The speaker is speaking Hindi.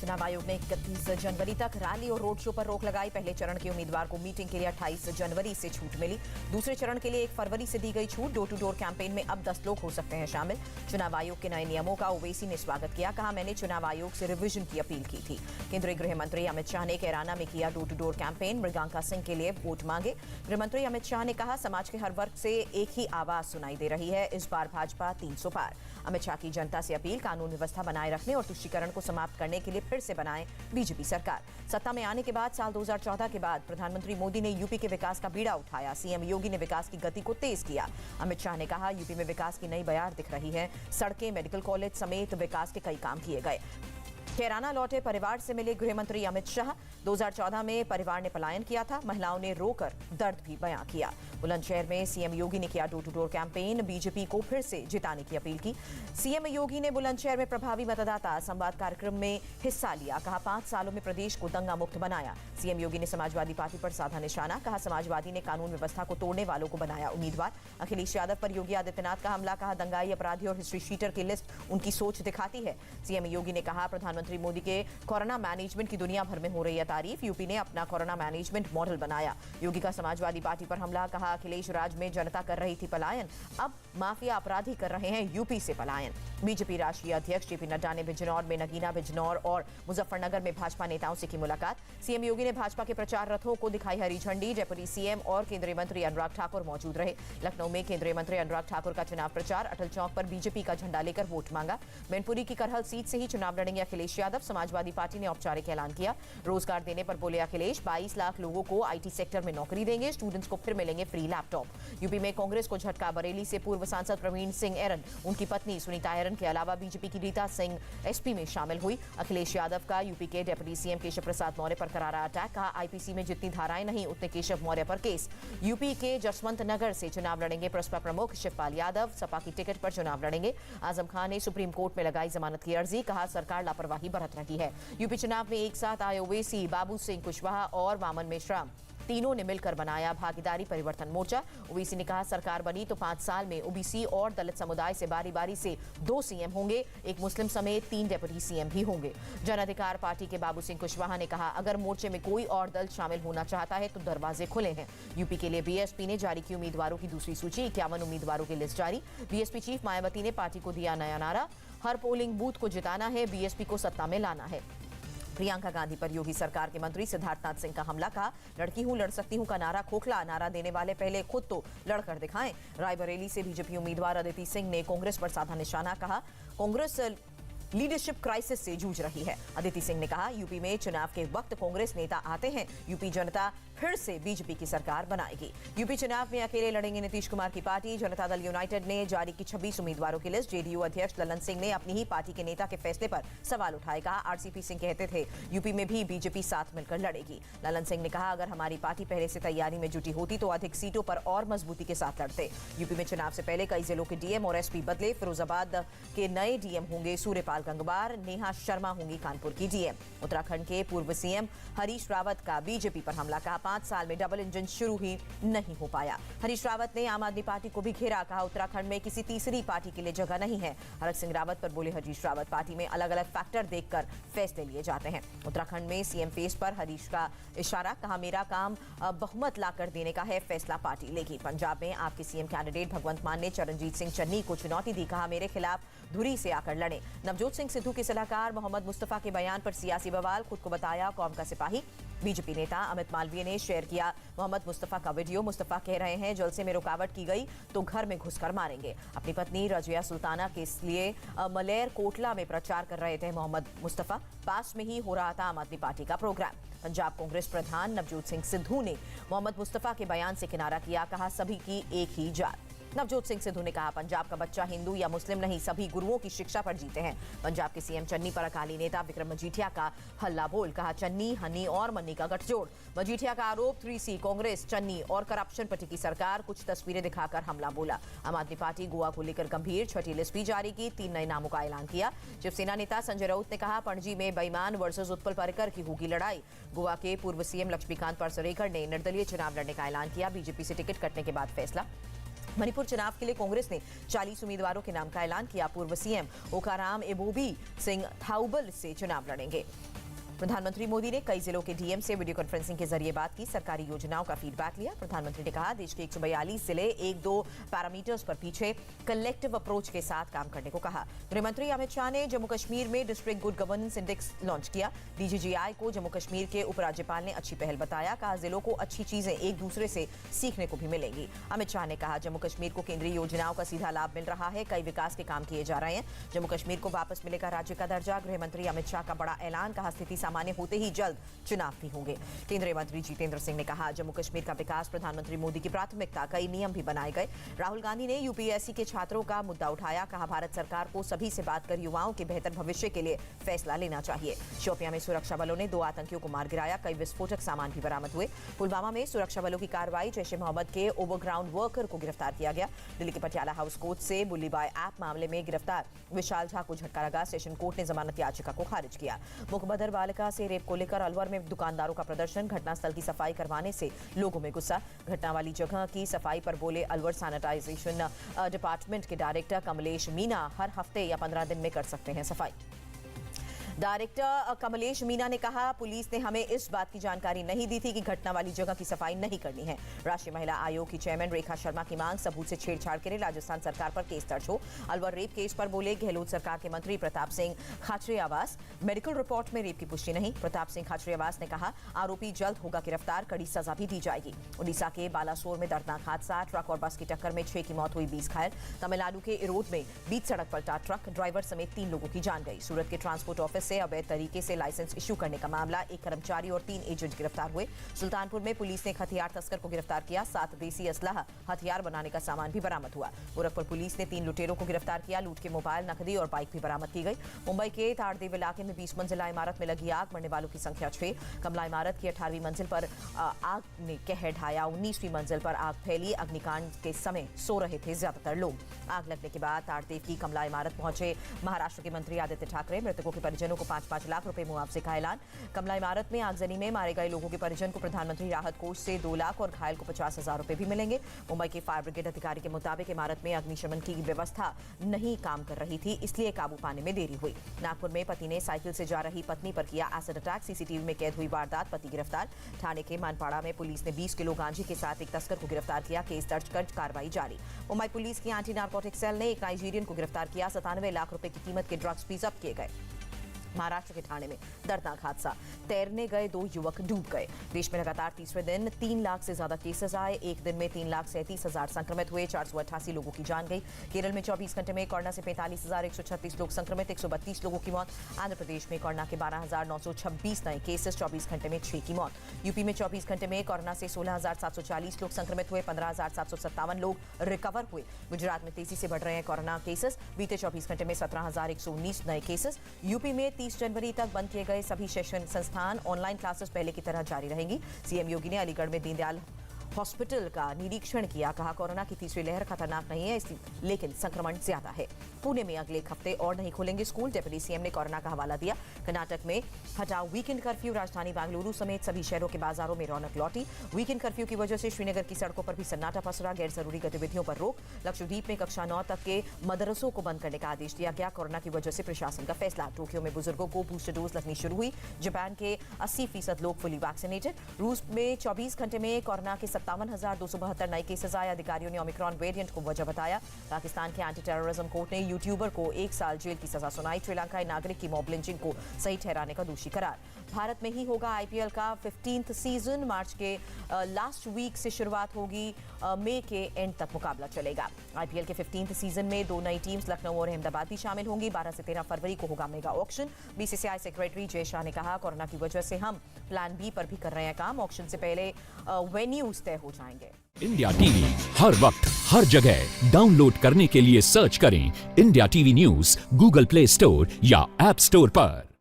चुनाव आयोग ने 31 जनवरी तक रैली और रोड शो पर रोक लगाई। पहले चरण के उम्मीदवार को मीटिंग के लिए 28 जनवरी से छूट मिली। दूसरे चरण के लिए 1 फरवरी से दी गई छूट। डोर टू डोर कैंपेन में अब 10 लोग हो सकते हैं शामिल। चुनाव आयोग के नए नियमों का ओवैसी ने स्वागत किया। कहा, मैंने चुनाव आयोग से रिवीजन की अपील की थी। केंद्रीय गृह मंत्री अमित शाह ने कैराना में किया door to door campaign. Mriganka Singh के लिए वोट मांगे। गृह मंत्री अमित शाह ने कहा, समाज के हर वर्ग से एक ही आवाज सुनाई दे रही है। इस बार भाजपा 300 पार। अमित शाह की जनता से अपील, कानून व्यवस्था बनाए रखने और तुष्टीकरण को समाप्त करने के लिए फिर से बनाए बीजेपी सरकार। सत्ता में आने के बाद साल 2014 के बाद प्रधानमंत्री मोदी ने यूपी के विकास का बीड़ा उठाया। सीएम योगी ने विकास की गति को तेज किया। अमित शाह ने कहा, यूपी में विकास की नई बयार दिख रही है। सड़कें, मेडिकल कॉलेज समेत विकास के कई काम किए गए। कैराना लौटे परिवार से मिले गृह मंत्री अमित शाह। 2014 में परिवार ने पलायन किया था। महिलाओं ने रोकर दर्द भी बयां किया। बुलंदशहर में सीएम योगी ने किया door to door campaign. BJP को फिर से जिताने की अपील की। सीएम योगी ने बुलंदशहर में प्रभावी मतदाता संवाद कार्यक्रम में हिस्सा लिया। कहा, 5 सालों में प्रदेश को दंगा मुक्त बनाया। सीएम योगी ने समाजवादी पार्टी पर साधा निशाना। कहा, समाजवादी ने कानून व्यवस्था को तोड़ने वालों को बनाया उम्मीदवार। अखिलेश यादव पर योगी आदित्यनाथ का हमला। कहा, दंगाई अपराधी और हिस्ट्री शीटर की लिस्ट उनकी सोच दिखाती है। सीएम योगी ने कहा, प्रधानमंत्री मोदी के कोरोना मैनेजमेंट की दुनिया भर में हो रही है तारीफ। यूपी ने अपना कोरोना मैनेजमेंट मॉडल बनाया। योगी का समाजवादी पार्टी पर हमला। कहा, अखिलेश राज में जनता कर रही थी पलायन, अब माफिया अपराधी कर रहे हैं यूपी से पलायन। बीजेपी राष्ट्रीय अध्यक्ष जेपी नड्डा ने बिजनौर में, नगीना, बिजनौर और मुजफ्फरनगर में भाजपा नेताओं से की मुलाकात। सीएम योगी ने भाजपा के प्रचार रथों को दिखाई हरी झंडी। डेप्यूटी सीएम और केंद्रीय मंत्री अनुराग ठाकुर मौजूद रहे। लखनऊ में केंद्रीय मंत्री अनुराग ठाकुर का चुनाव प्रचार। अटल चौक पर बीजेपी का झंडा लेकर वोट मांगा। मैनपुरी की करहल सीट से ही चुनाव लड़ेंगे अखिलेश यादव। समाजवादी पार्टी ने औपचारिक ऐलान किया। रोजगार देने पर बोले अखिलेश, 22 लाख लोगों को आईटी सेक्टर में नौकरी देंगे। स्टूडेंट्स को फिर मिलेंगे फ्री लैपटॉप। यूपी में कांग्रेस को झटका। बरेली से पूर्व सांसद प्रवीण सिंह एरन, उनकी पत्नी सुनीता एरन के अलावा बीजेपी की रीता सिंह एसपी में शामिल हुई। अखिलेश यादव का यूपी के डिप्टी सीएम केशव प्रसाद मौर्य पर करारा अटैक। कहा, आईपीसी में जितनी धाराएं नहीं उतने केशव मौर्य पर केस। यूपी के जसवंत नगर से चुनाव लड़ेंगे प्रसपा प्रमुख शिवपाल यादव। सपा की टिकट पर चुनाव लड़ेंगे। आजम खान ने सुप्रीम कोर्ट में लगाई जमानत की अर्जी। कहा, सरकार लापरवाही बरत रही है। यूपी चुनाव में एक साथ आए ओवैसी, बाबू सिंह कुशवाहा और वामन मिश्रा, तीनों ने मिलकर बनाया भागीदारी परिवर्तन मोर्चा। ओवैसी ने कहा, सरकार बनी तो 5 साल में ओबीसी और दलित समुदाय से बारी बारी से 2 सीएम होंगे। एक मुस्लिम समेत 3 डिप्टी सीएम भी होंगे। जन अधिकार पार्टी के बाबू सिंह कुशवाहा ने कहा, अगर मोर्चे में कोई और दल शामिल होना चाहता है तो दरवाजे खुले हैं। यूपी के लिए बीएसपी ने जारी की उम्मीदवारों की दूसरी सूची। 51 उम्मीदवारों की लिस्ट जारी। बीएसपी चीफ मायावती ने पार्टी को दिया नया नारा, हर पोलिंग बूथ को जिताना है, बीएसपी को सत्ता में लाना है। प्रियंका गांधी पर योगी सरकार के मंत्री सिद्धार्थनाथ सिंह का हमला। कहा, लड़की हूं लड़ सकती हूं का नारा खोखला। नारा देने वाले पहले खुद तो लड़कर दिखाएं। रायबरेली से बीजेपी उम्मीदवार अदिति सिंह ने कांग्रेस पर साधा निशाना। कहा, कांग्रेस लीडरशिप क्राइसिस से जूझ रही है। अदिति सिंह ने कहा, यूपी में चुनाव के वक्त कांग्रेस नेता आते हैं, यूपी जनता फिर से बीजेपी की सरकार बनाएगी। यूपी चुनाव में अकेले लड़ेंगे नीतीश कुमार की पार्टी। जनता दल यूनाइटेड ने जारी की 26 उम्मीदवारों की लिस्ट। जेडीयू अध्यक्ष ललन सिंह ने अपनी ही पार्टी के नेता के फैसले पर सवाल उठाए। कहा, आरसीपी सिंह कहते थे यूपी में भी बीजेपी साथ मिलकर लड़ेगी। ललन सिंह ने कहा, अगर हमारी पार्टी पहले से तैयारी में जुटी होती तो अधिक सीटों पर और मजबूती के साथ लड़ते। यूपी में चुनाव से पहले कई जिलों के डीएम और एसपी बदले। फिरोजाबाद के नए डीएम होंगे सूर्यपाल गंगवार। नेहा शर्मा होंगी कानपुर की डीएम। उत्तराखंड के पूर्व सीएम हरीश रावत का बीजेपी पर हमला। कहा, 5 साल में डबल इंजन शुरू ही नहीं हो पाया। हरीश रावत ने आम आदमी पार्टी को भी घेरा। कहा, उत्तराखंड में किसी तीसरी पार्टी के लिए जगह नहीं है। हरक सिंह रावत पर बोले हरीश रावत, पार्टी में अलग अलग फैक्टर देखकर फैसले लिए जाते हैं। उत्तराखंड में सीएम फेस पर हरीश का इशारा। कहा, मेरा काम बहुमत लाकर देने का है, फैसला पार्टी लेगी। पंजाब में आपके सीएम कैंडिडेट भगवंत मान ने चरणजीत सिंह चन्नी को चुनौती दी। कहा, मेरे खिलाफ धुरी से आकर लड़े। नवजोत सिंह सिद्धू के सलाहकार मोहम्मद मुस्तफा के बयान पर सियासी बवाल। खुद को बताया कौम का सिपाही। बीजेपी नेता अमित मालवीय ने शेयर किया मोहम्मद मुस्तफा का वीडियो। मुस्तफा कह रहे हैं, जलसे में रुकावट की गई तो घर में घुसकर मारेंगे। अपनी पत्नी रजिया सुल्ताना के लिए मलेर कोटला में प्रचार कर रहे थे मोहम्मद मुस्तफा। पास में ही हो रहा था आम आदमी पार्टी का प्रोग्राम। पंजाब कांग्रेस प्रधान नवजोत सिंह सिद्धू ने मोहम्मद मुस्तफा के बयान से किनारा किया। कहा, सभी की एक ही जात। नवजोत सिंह सिद्धू ने कहा, पंजाब का बच्चा हिंदू या मुस्लिम नहीं, सभी गुरुओं की शिक्षा पर जीते हैं। पंजाब के सीएम चन्नी पर अकाली नेता विक्रम मजीठिया का हल्ला बोल। कहा, चन्नी, हनी और मन्नी का गठजोड़। मजीठिया का आरोप, 3C कांग्रेस, चन्नी और करप्शन पर टिकी सरकार। कुछ तस्वीरें दिखाकर हमला बोला। आम आदमी पार्टी गोवा को लेकर गंभीर। 6ठी लिस्ट भी जारी की। 3 नए नामों का ऐलान किया। शिवसेना नेता संजय राउत ने कहा, पणजी में बेईमान वर्सेस उत्पल पर्रिकर की होगी लड़ाई। गोवा के पूर्व सीएम लक्ष्मीकांत पार्सेकर ने निर्दलीय चुनाव लड़ने का ऐलान किया। बीजेपी से टिकट कटने के बाद फैसला। मणिपुर चुनाव के लिए कांग्रेस ने 40 उम्मीदवारों के नाम का ऐलान किया। पूर्व सीएम ओकाराम एबोबी सिंह थाउबल से चुनाव लड़ेंगे। प्रधानमंत्री मोदी ने कई जिलों के डीएम से वीडियो कॉन्फ्रेंसिंग के जरिए बात की, सरकारी योजनाओं का फीडबैक लिया। प्रधानमंत्री ने कहा देश के 142 जिले 1-2 पैरामीटर्स पर पीछे कलेक्टिव अप्रोच के साथ काम करने को कहा। गृहमंत्री अमित शाह ने जम्मू कश्मीर में district good governance index launch किया। डीजीजीआई को जम्मू कश्मीर के उपराज्यपाल ने अच्छी पहल बताया, कहा जिलों को अच्छी चीजें एक दूसरे से सीखने को भी मिलेंगी। अमित शाह ने कहा जम्मू कश्मीर को केंद्रीय योजनाओं का सीधा लाभ मिल रहा है, कई विकास के काम किए जा रहे हैं। जम्मू कश्मीर को वापस मिलेगा राज्य का दर्जा। गृहमंत्री अमित शाह का बड़ा ऐलान, कहा स्थिति सामान्य होते ही जल्द चुनाव भी होंगे। केंद्रीय मंत्री जितेंद्र सिंह ने कहा जम्मू कश्मीर का विकास प्रधानमंत्री मोदी की प्राथमिकता, कई नियम भी बनाए गए। राहुल गांधी ने यूपीएससी के छात्रों का मुद्दा उठाया, कहा भारत सरकार को सभी से बात कर युवाओं के बेहतर भविष्य के लिए फैसला लेना चाहिए। शोपियां में सुरक्षा बलों ने 2 आतंकियों को मार गिराया, कई विस्फोटक सामान भी बरामद हुए। पुलवामा में सुरक्षा बलों की कार्रवाई, जैश ए मोहम्मद के ओवरग्राउंड वर्कर को गिरफ्तार किया गया। दिल्ली के पटियाला हाउस कोर्ट से बुल्ली बॉय ऐप मामले में गिरफ्तार विशाल झा को झटका लगा, सेशन कोर्ट ने जमानत याचिका को खारिज किया। मुखबदर बालिका से रेप को लेकर अलवर में दुकानदारों का प्रदर्शन, घटनास्थल की सफाई करवाने से लोगों में गुस्सा। घटना वाली जगह की सफाई पर बोले अलवर सैनिटाइजेशन डिपार्टमेंट के डायरेक्टर कमलेश मीना, हर हफ्ते या 15 दिन में कर सकते हैं सफाई। डायरेक्टर कमलेश मीना ने कहा पुलिस ने हमें इस बात की जानकारी नहीं दी थी कि घटना वाली जगह की सफाई नहीं करनी है। राष्ट्रीय महिला आयोग की चेयरमैन रेखा शर्मा की मांग, सबूत से छेड़छाड़ के लिए राजस्थान सरकार पर केस दर्ज हो। अलवर रेप केस पर बोले गहलोत सरकार के मंत्री प्रताप सिंह खाचरियावास, मेडिकल रिपोर्ट में रेप की पुष्टि नहीं। प्रताप सिंह खाचरियावास ने कहा आरोपी जल्द होगा गिरफ्तार, कड़ी सजा भी दी जाएगी। उड़ीसा के बालासोर में दर्दनाक हादसा, ट्रक और बस की टक्कर में 6 की मौत हुई, 20 घायल। तमिलनाडु के इरोड में बीच सड़क पलटा ट्रक, ड्राइवर समेत 3 लोगों की जान गई। सूरत के ट्रांसपोर्ट ऑफिस से अवैध तरीके से लाइसेंस इश्यू करने का मामला, 1 कर्मचारी और 3 एजेंट गिरफ्तार हुए। सुल्तानपुर में पुलिस ने एक हथियार तस्कर को गिरफ्तार किया, 7 देसी असलाह, हथियार बनाने का सामान भी बरामद हुआ। गोरखपुर पुलिस ने 3 लुटेरों को गिरफ्तार किया, लूट के मोबाइल, नकदी और बाइक भी बरामद की गई। मुंबई के ताड़देव इलाके में 20 मंजिला इमारत में लगी आग, मरने वालों की संख्या 6। कमला इमारत की 18वीं मंजिल पर आग ने कहर ढाया, 19वीं मंजिल पर आग फैली। अग्निकांड के समय सो रहे थे ज्यादातर लोग। आग लगने के बाद ताड़देव की कमला इमारत पहुंचे महाराष्ट्र के मंत्री आदित्य ठाकरे, मृतकों के परिजनों को 5-5 लाख रुपए मुआवजे का ऐलान। कमला इमारत में आगजनी में मारे गए लोगों के परिजन को प्रधानमंत्री राहत कोष से 2 लाख और घायल को 50,000 रुपए भी मिलेंगे। मुंबई के फायर ब्रिगेड अधिकारी के मुताबिक इमारत में अग्निशमन की व्यवस्था नहीं काम कर रही थी, इसलिए काबू पाने में देरी हुई। नागपुर में पति ने साइकिल से जा रही पत्नी पर किया एसिड अटैक, सीसीटीवी में कैद हुई वारदात, पति गिरफ्तार। ठाणे के मानपाड़ा में पुलिस ने 20 किलो गांजे के साथ एक तस्कर को गिरफ्तार किया, केस दर्ज कर कार्रवाई जारी। मुंबई पुलिस की एंटी नारकोटिक सेल ने एक नाइजीरियन को गिरफ्तार किया, 97 लाख रुपए की कीमत के ड्रग्स भी जब्त किए गए। महाराष्ट्र के ठाणे में दर्दनाक हादसा, तैरने गए 2 युवक डूब गए। देश में लगातार तीसरे दिन 3 लाख से ज्यादा केसेस आए, एक दिन में 3,37,000 संक्रमित हुए, 488 लोगों की जान गई। केरल में 24 घंटे में कोरोना से 45,136 लोग संक्रमित, 132 लोगों की मौत। आंध्र प्रदेश में कोरोना के 12,926 नए केसेस, 24 घंटे में 6 की मौत। यूपी में 24 घंटे में कोरोना से 16,740 लोग संक्रमित हुए, 15,757 लोग रिकवर हुए। गुजरात में तेजी से बढ़ रहे हैं कोरोना केसेस, बीते 24 घंटे में 17,119 नए केसेस। यूपी में 30 जनवरी तक बंद किए गए सभी शैक्षणिक संस्थान, ऑनलाइन क्लासेस पहले की तरह जारी रहेंगी। सीएम योगी ने अलीगढ़ में दीनदयाल हॉस्पिटल का निरीक्षण किया, कहा कोरोना की तीसरी लहर खतरनाक नहीं है लेकिन संक्रमण ज्यादा है। पुणे में अगले एक हफ्ते और नहीं खुलेंगे स्कूल, डिप्टी सीएम ने कोरोना का हवाला दिया। कर्नाटक में हटा वीकेंड कर्फ्यू, राजधानी बेंगलुरु समेत सभी शहरों के बाजारों में रौनक लौटी। वीकेंड कर्फ्यू की वजह से श्रीनगर की सड़कों पर भी सन्नाटा पसरा, गैर जरूरी गतिविधियों पर रोक। लक्षद्वीप में कक्षा 9 तक के मदरसों को बंद करने का आदेश दिया गया, कोरोना की वजह से प्रशासन का फैसला। टोक्यो में बुजुर्गों को बूस्टर डोज लगनी शुरू हुई, जापान के 80% लोग फुली वैक्सीनेटेड। रूस में 24 घंटे में कोरोना के 57,272 नए केसेस आए, अधिकारियों ने ओमिक्रॉन वेरिएंट को वजह बताया। पाकिस्तान के एंटी टेररिज्म कोर्ट ने यूट्यूबर को 1 साल जेल की सजा सुनाई, श्रीलंकाई नागरिक की मॉब लिंचिंग को सही ठहराने का दोषी करार। भारत में ही होगा आईपीएल का 15th सीजन, मार्च के लास्ट वीक से शुरुआत होगी, मई के एंड तक मुकाबला चलेगा। आईपीएल के 15th सीजन में 2 नई टीम्स लखनऊ और अहमदाबाद भी शामिल होंगी। 12 से 13 फरवरी को होगा mega auction. BCCI secretary Jay Shah ने कहा कोरोना की वजह से हम प्लान बी पर भी कर रहे हैं काम, ऑक्शन से पहले वेन्यूज तय हो जाएंगे। इंडिया टीवी हर वक्त हर जगह डाउनलोड करने के लिए सर्च करें India TV news Google play store या ऐप स्टोर पर।